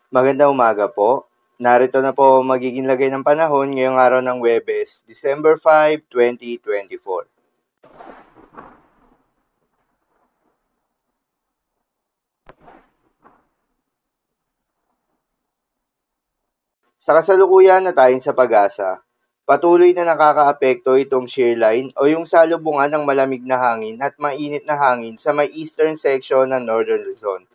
Magandang umaga po. Narito na po ang magiging lagay ng panahon ngayong araw ng Huwebes, December 5, 2024. Sa kasalukuyan na tayon sa pag-asa, patuloy na nakakaapekto itong shear line o yung salubungan ng malamig na hangin at mainit na hangin sa may eastern section ng Northern Luzon.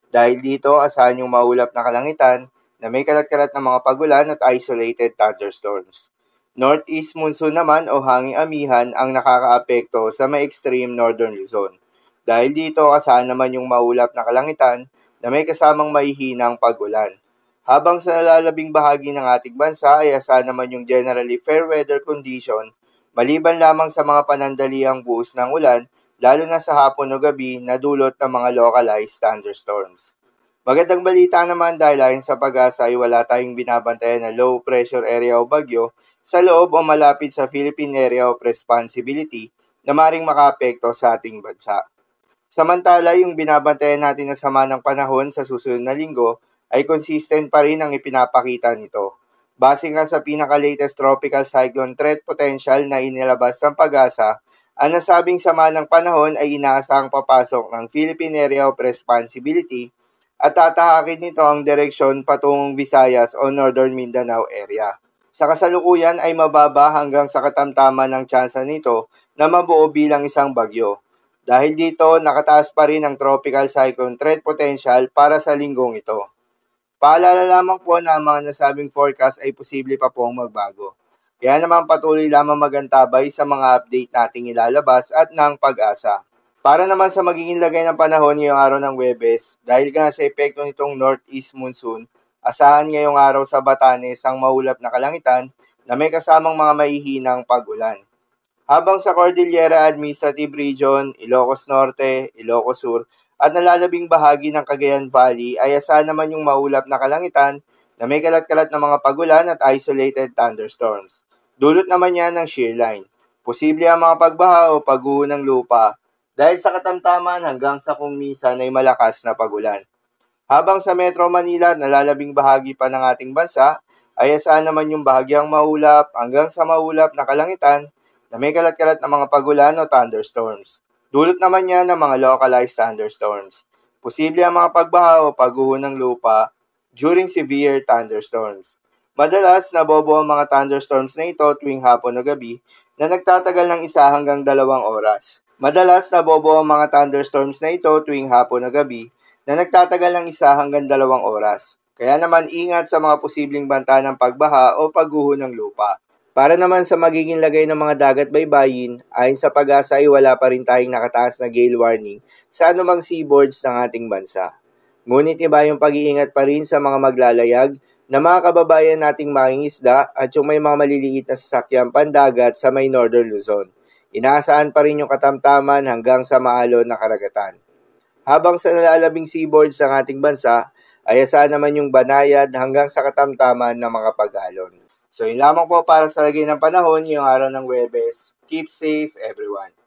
Dahil dito, asahan yung maulap na kalangitan na may kalat-kalat na mga pagulan at isolated thunderstorms. Northeast monsoon naman o hanging amihan ang nakakaapekto sa may extreme Northern Luzon. Dahil dito, asahan naman yung maulap na kalangitan na may kasamang mahihinang pagulan. Habang sa nalalabing bahagi ng ating bansa ay asahan naman yung generally fair weather condition, maliban lamang sa mga panandaliang buhos ng ulan, lalo na sa hapon o gabi na dulot ng mga localized thunderstorms. Magandang balita naman dahil ayon sa pag-asa ay wala tayong binabantayan na low pressure area o bagyo sa loob o malapit sa Philippine Area of Responsibility na maring makaapekto sa ating bansa. Samantala, yung binabantayan natin na sama ng panahon sa susunod na linggo ay consistent pa rin ang ipinapakita nito. Base nga sa pinaka-latest tropical cyclone threat potential na inilabas ng pag-asa, ang nasabing sama ng panahon ay inaasahang papasok ng Philippine Area of Responsibility at tatahakin nito ang direksyon patungong Visayas o Northern Mindanao area. Sa kasalukuyan ay mababa hanggang sa katamtaman ng tsansa nito na mabuo bilang isang bagyo. Dahil dito, nakataas pa rin ang tropical cyclone threat potential para sa linggong ito. Paalala lamang po na ang mga nasabing forecast ay posible pa pong magbago. Kaya naman patuloy lamang magantabay sa mga update nating ilalabas at ng pag-asa. Para naman sa magiging lagay ng panahon ngayong araw ng Huwebes, dahil nga sa epekto nitong northeast monsoon, asahan ngayong araw sa Batanes ang maulap na kalangitan na may kasamang mga mahihinang pag-ulan. Habang sa Cordillera Administrative Region, Ilocos Norte, Ilocos Sur, at nalalabing bahagi ng Cagayan Valley ay asahan naman yung maulap na kalangitan na may kalat-kalat na mga pagulan at isolated thunderstorms. Dulot naman yan ng shear line. Posible ang mga pagbaha o pagguho ng lupa dahil sa katamtaman hanggang sa kung minsan ay malakas na pagulan. Habang sa Metro Manila at nalalabing bahagi pa ng ating bansa, ay asahan naman yung bahagyang maulap hanggang sa maulap na kalangitan na may kalat-kalat na mga pagulan o thunderstorms. Dulot naman yan ng mga localized thunderstorms. Posible ang mga pagbaha o pagguho ng lupa during severe thunderstorms. Madalas, nabobo ang mga thunderstorms na ito tuwing hapon o gabi na nagtatagal ng 1 hanggang 2 oras. Madalas, nabobo ang mga thunderstorms na ito tuwing hapon o gabi na nagtatagal ng 1 hanggang 2 oras. Kaya naman ingat sa mga posibleng banta ng pagbaha o pagguho ng lupa. Para naman sa magiging lagay ng mga dagat baybayin, ayon sa pag-asa ay wala pa rin tayong nakataas na gale warning sa anumang seaboards ng ating bansa. Ngunit iba yung pag-iingat pa rin sa mga maglalayag na mga kababayan nating mangingisda at yung may mga maliliit na sasakyang pandagat sa may Northern Luzon. Inaasahan pa rin yung katamtaman hanggang sa maalon na karagatan. Habang sa nalalabing seaboards ng ating bansa, ay asahan naman yung banayad hanggang sa katamtaman ng mga pag-alon. So, yun lamang po para sa lagay ng panahon ngayong araw ng Huwebes. Keep safe, everyone.